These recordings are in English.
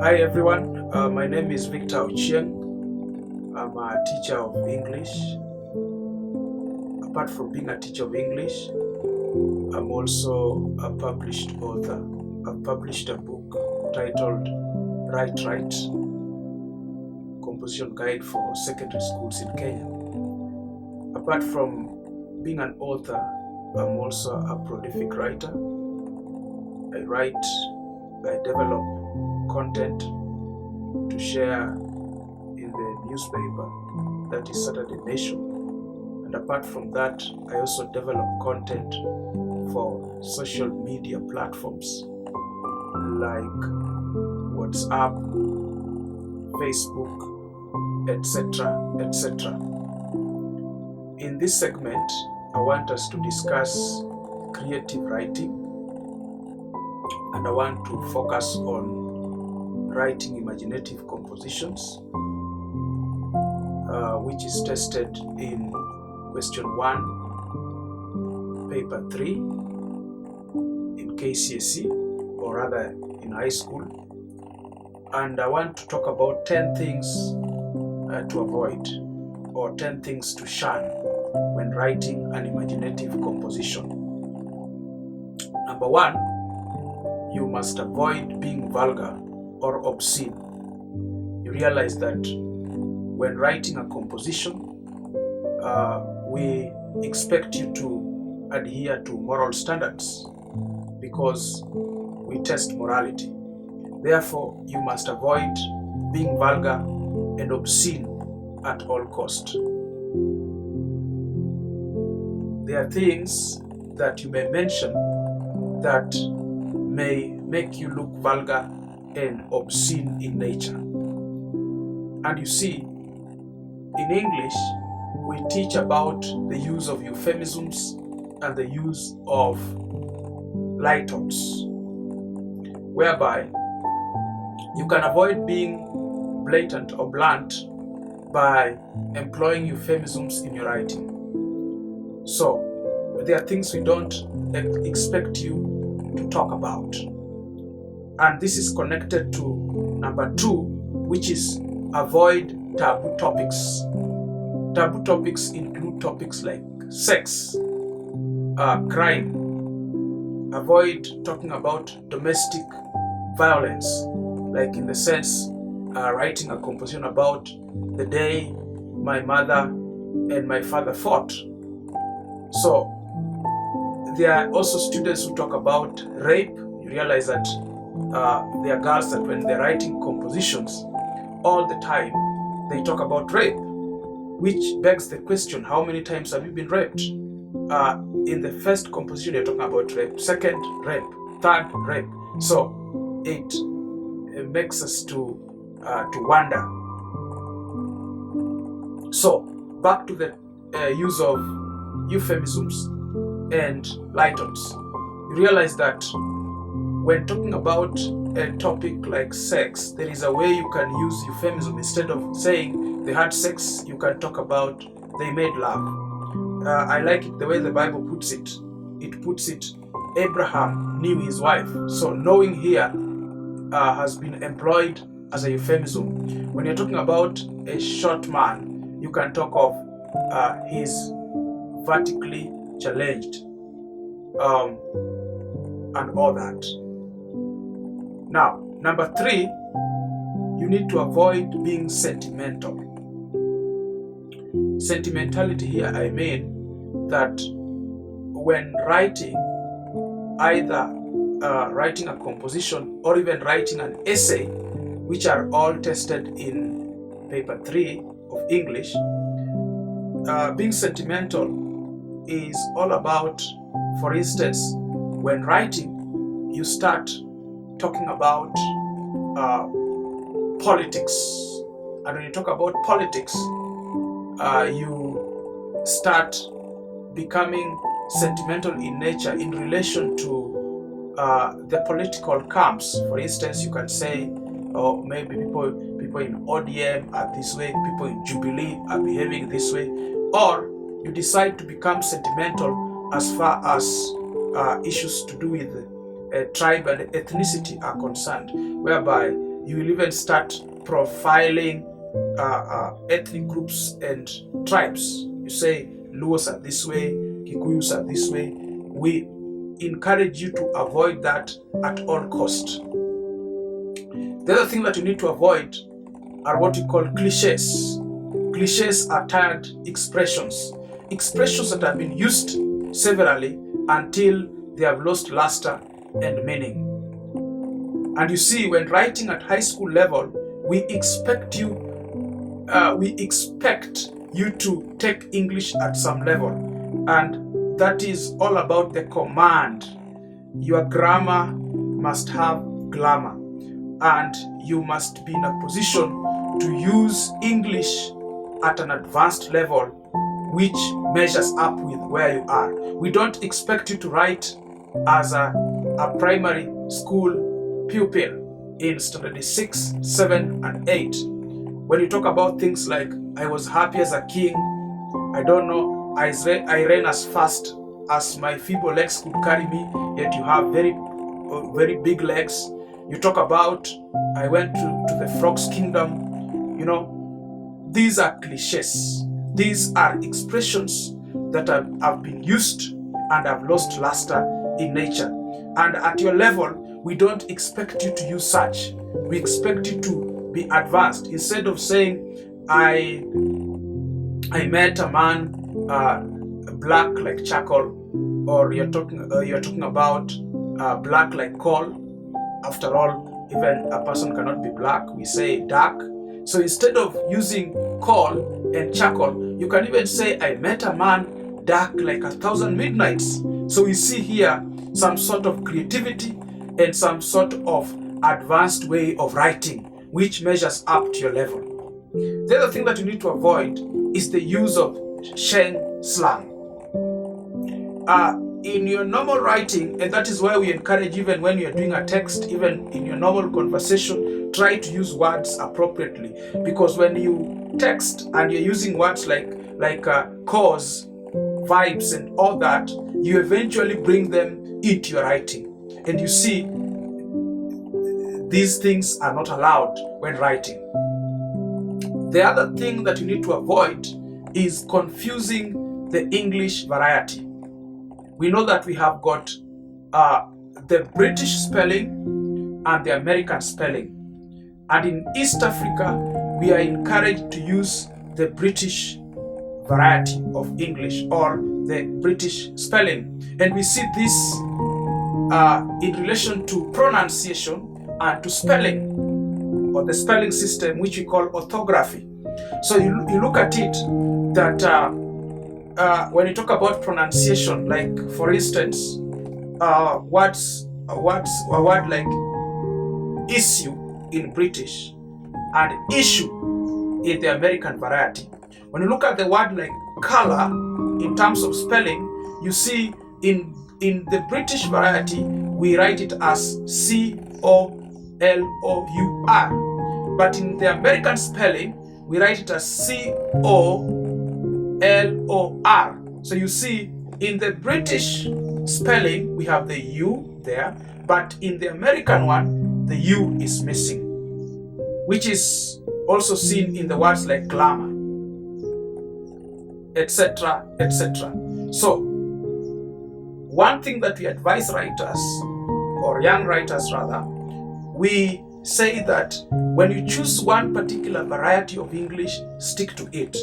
Hi everyone, my name is Victor Ochieng. I'm a teacher of English. Apart from being a teacher of English, I'm also a published author. I've published a book titled Write Right, Composition Guide for Secondary Schools in Kenya. Apart from being an author, I'm also a prolific writer. I write, I develop content to share in the newspaper, that is Saturday Nation. And apart from that, I also develop content for social media platforms like WhatsApp, Facebook, etc., etc. In this segment, I want us to discuss creative writing, and I want to focus on writing imaginative compositions, which is tested in question 1, paper 3 in KCSE, or rather in high school. And I want to talk about 10 things to avoid, or 10 things to shun when writing an imaginative composition. Number 1, you must avoid being vulgar or obscene. You realize that when writing a composition, we expect you to adhere to moral standards because we test morality. Therefore, you must avoid being vulgar and obscene at all cost. There are things that you may mention that may make you look vulgar and obscene in nature. And you see, in English, we teach about the use of euphemisms and the use of light-ons, whereby you can avoid being blatant or blunt by employing euphemisms in your writing. So, there are things we don't expect you to talk about. And this is connected to number 2, which is avoid taboo topics. Taboo topics include topics like sex, crime. Avoid talking about domestic violence, like in the sense writing a composition about the day my mother and my father fought. So there are also students who talk about rape. You realize that there are girls that when they're writing compositions, all the time they talk about rape, which begs the question, how many times have you been raped? In the first composition you're talking about rape, second rape, third rape. So it makes us to wonder. So back to the use of euphemisms and light-ons. You realize that when talking about a topic like sex, there is a way you can use euphemism. Instead of saying they had sex, you can talk about they made love. I like it the way the Bible puts it. It puts it, Abraham knew his wife. So knowing here has been employed as a euphemism. When you're talking about a short man, you can talk of he's vertically challenged and all that. Now, number 3, you need to avoid being sentimental. Sentimentality here, I mean that when writing, either writing a composition or even writing an essay, which are all tested in paper 3 of English, being sentimental is all about, for instance, when writing, you start talking about politics. And when you talk about politics, you start becoming sentimental in nature in relation to the political camps. For instance, you can say, or maybe people in ODM are this way, people in Jubilee are behaving this way, or you decide to become sentimental as far as issues to do with tribe and ethnicity are concerned, whereby you will even start profiling ethnic groups and tribes. You say Luos are this way, Kikuyus are this way. We encourage you to avoid that at all cost. The other thing that you need to avoid are what we call cliches. Cliches are tired expressions that have been used severally until they have lost luster and meaning. And you see, when writing at high school level, we expect you to take English at some level, and that is all about the command. Your grammar must have glamour, and you must be in a position to use English at an advanced level which measures up with where you are. We don't expect you to write as a primary school pupil in standard 6, 7, and 8. When you talk about things like, I was happy as a king, I don't know, I ran as fast as my feeble legs could carry me, yet you have very big legs. You talk about, I went to the frog's kingdom. These are cliches. These are expressions that have been used and have lost luster in nature. And at your level, we don't expect you to use such. We expect you to be advanced. Instead of saying, I met a man black like charcoal, or you're talking about black like coal. After all, even a person cannot be black. We say dark. So instead of using coal and charcoal, you can even say, I met a man dark like 1,000 midnights. So we see here some sort of creativity and some sort of advanced way of writing, which measures up to your level. The other thing that you need to avoid is the use of Sheng slang. In your normal writing, and that is why we encourage, even when you're doing a text, even in your normal conversation, try to use words appropriately. Because when you text and you're using words like cause, vibes, and all that, you eventually bring them into your writing. And you see, these things are not allowed when writing. The other thing that you need to avoid is confusing the English variety. We know that we have got the British spelling and the American spelling. And in East Africa, we are encouraged to use the British variety of English, or the British spelling. And we see this in relation to pronunciation and to spelling, or the spelling system, which we call orthography. So you look at it that when you talk about pronunciation, like for instance, a word like issue in British and issue in the American variety. When you look at the word like color in terms of spelling, you see in the British variety we write it as COLOUR, but in the American spelling we write it as COLOR. So you see, in the British spelling we have the U there, but in the American one the U is missing, which is also seen in the words like glamour, etc., etc. So one thing that we advise writers, or young writers rather, we say that when you choose one particular variety of English, stick to it.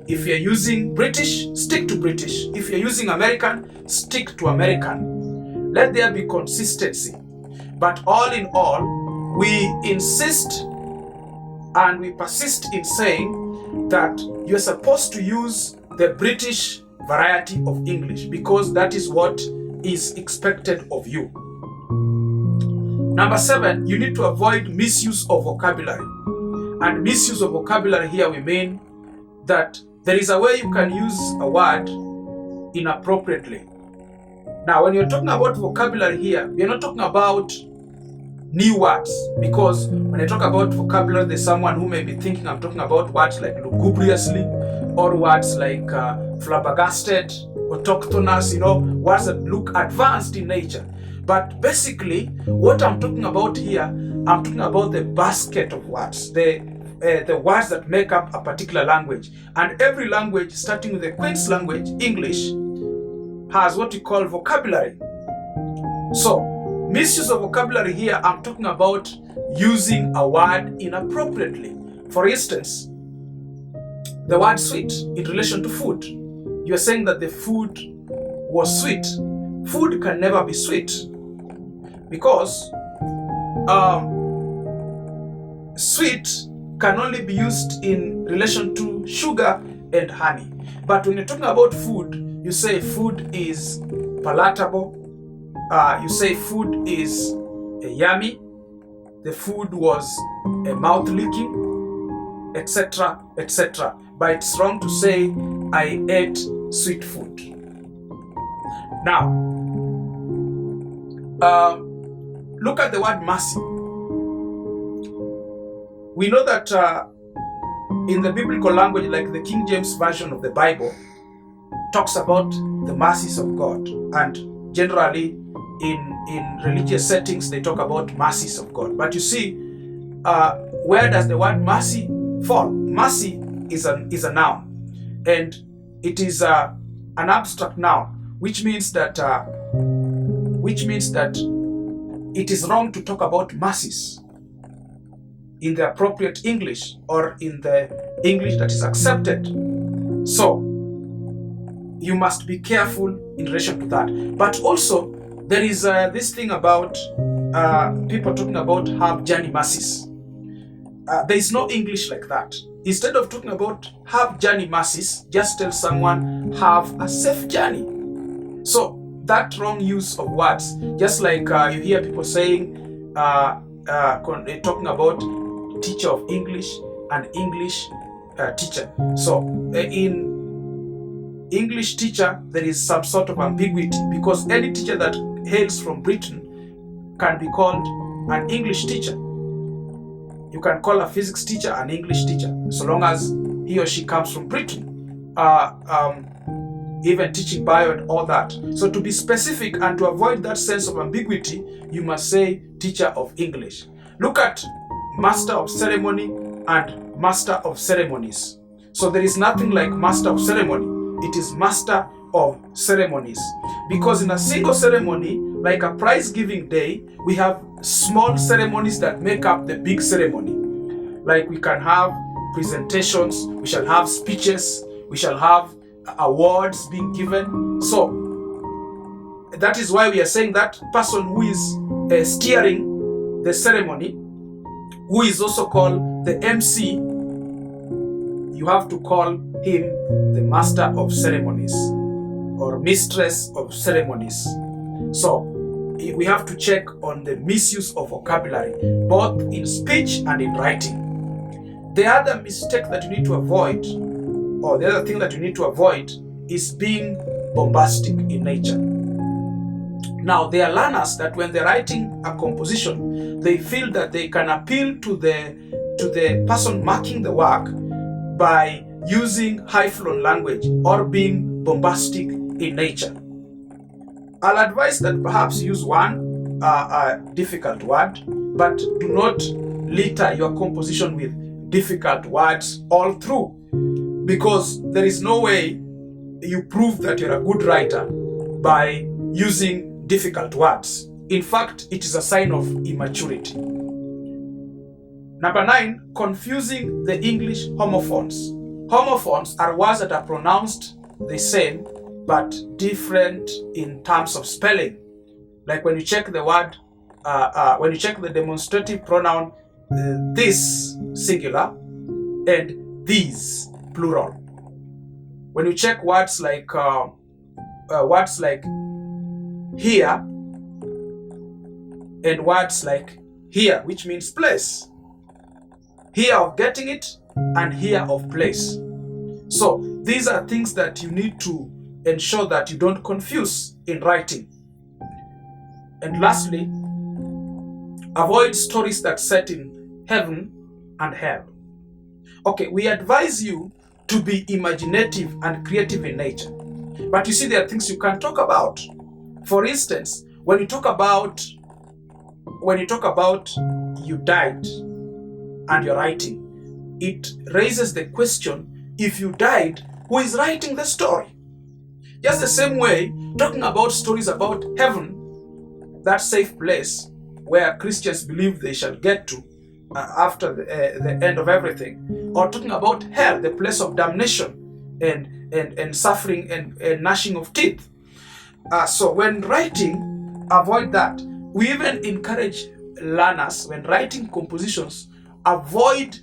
If you're using British, stick to British. If you're using American, stick to American. Let there be consistency. But all in all, we insist and we persist in saying that you're supposed to use the British variety of English, because that is what is expected of you. Number 7, you need to avoid misuse of vocabulary. And misuse of vocabulary here, we mean that there is a way you can use a word inappropriately. Now, when you're talking about vocabulary here, we're not talking about new words, because when I talk about vocabulary, there's someone who may be thinking I'm talking about words like lugubriously, or words like flabbergasted, autochthonous, words that look advanced in nature. But basically, what I'm talking about here I'm talking about the basket of words, the words that make up a particular language. And every language, starting with the Queen's language, English, has what we call vocabulary. So, misuse of vocabulary here, I'm talking about using a word inappropriately. For instance, the word sweet in relation to food. You're saying that the food was sweet. Food can never be sweet because sweet can only be used in relation to sugar and honey. But when you're talking about food, you say food is palatable. You say food is yummy. The food was mouth-licking, etc., etc. But it's wrong to say I ate sweet food. Now, look at the word mercy. We know that in the biblical language, like the King James Version of the Bible, talks about the mercies of God. And generally, in religious settings, they talk about mercies of God. But you see, where does the word mercy fall? Mercy is a noun. And it is an abstract noun, which means that it is wrong to talk about mercies in the appropriate English or in the English that is accepted. So you must be careful in relation to that. But also there is this thing about people talking about have journey mercies. There is no English like that. Instead of talking about have journey mercies, just tell someone have a safe journey. So that wrong use of words, just like you hear people saying, talking about teacher of English and English teacher. So in English teacher, there is some sort of ambiguity because any teacher that hails from Britain can be called an English teacher. You can call a physics teacher an English teacher, so long as he or she comes from Britain. Even teaching bio and all that. So to be specific and to avoid that sense of ambiguity, you must say teacher of English. Look at master of ceremony and master of ceremonies. So there is nothing like master of ceremony. It is master of ceremonies. Because in a single ceremony, like a prize giving day, we have small ceremonies that make up the big ceremony. Like we can have presentations, we shall have speeches, we shall have awards being given. So that is why we are saying that person who is steering the ceremony, who is also called the MC, you have to call him the master of ceremonies or mistress of ceremonies. So we have to check on the misuse of vocabulary, both in speech and in writing. The other mistake that you need to avoid, or the other thing that you need to avoid, is being bombastic in nature. Now, there are learners that when they're writing a composition, they feel that they can appeal to the person marking the work by using high-flown language or being bombastic in nature. I'll advise that perhaps use one difficult word, but do not litter your composition with difficult words all through, because there is no way you prove that you're a good writer by using difficult words. In fact, it is a sign of immaturity. Number 9, confusing the English homophones. Homophones are words that are pronounced the same but different in terms of spelling. Like when you check the word, when you check the demonstrative pronoun this singular and these plural. When you check words like here and words like here, which means place. Here of getting it and here of place. So these are things that you need to ensure that you don't confuse in writing. And lastly, avoid stories that set in heaven and hell. Okay, we advise you to be imaginative and creative in nature. But you see, there are things you can talk about. For instance, when you talk about you died and you're writing, it raises the question, if you died, who is writing the story? Just the same way, talking about stories about heaven, that safe place where Christians believe they shall get to after the end of everything, or talking about hell, the place of damnation and suffering and gnashing of teeth. So when writing, avoid that. We even encourage learners, when writing compositions, avoid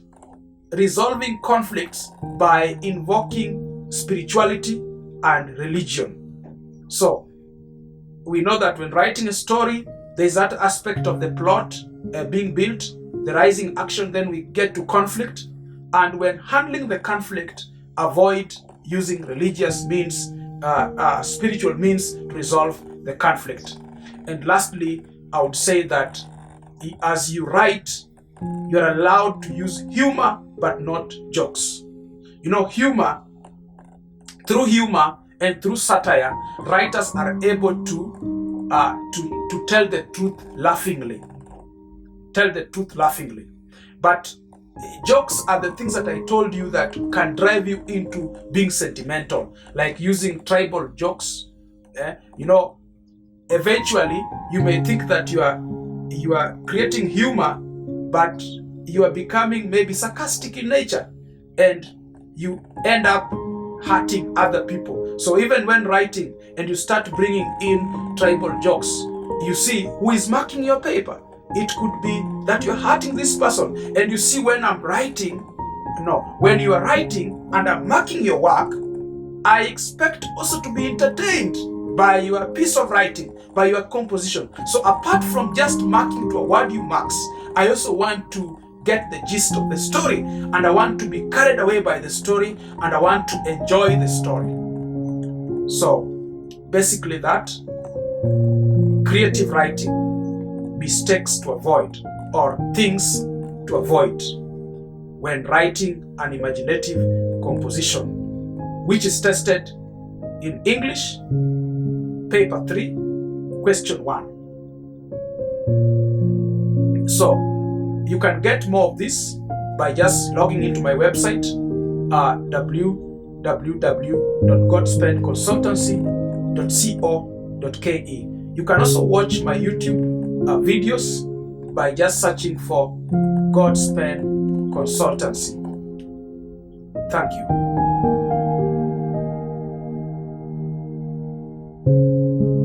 resolving conflicts by invoking spirituality and religion. So we know that when writing a story, there's that aspect of the plot being built, the rising action, then we get to conflict. And when handling the conflict, avoid using religious means, spiritual means to resolve the conflict. And lastly, I would say that as you write, you're allowed to use humor but not jokes. You know, humor, through humor and through satire, writers are able to tell the truth laughingly. Tell the truth laughingly. But jokes are the things that I told you that can drive you into being sentimental, like using tribal jokes. You know, eventually you may think that you are creating humor, but you are becoming maybe sarcastic in nature, and you end up hurting other people. So even when writing and you start bringing in tribal jokes, you see who is marking your paper. It could be that you're hurting this person, and you see when I'm writing, when you are writing and I'm marking your work, I expect also to be entertained by your piece of writing, by your composition. So apart from just marking to award you marks, I also want to get the gist of the story, and I want to be carried away by the story, and I want to enjoy the story. So basically that, creative writing, mistakes to avoid or things to avoid when writing an imaginative composition, which is tested in English, paper 3, question 1. So you can get more of this by just logging into my website, www.godspenconsultancy.co.ke. You can also watch my YouTube videos by just searching for Godspen Consultancy. Thank you.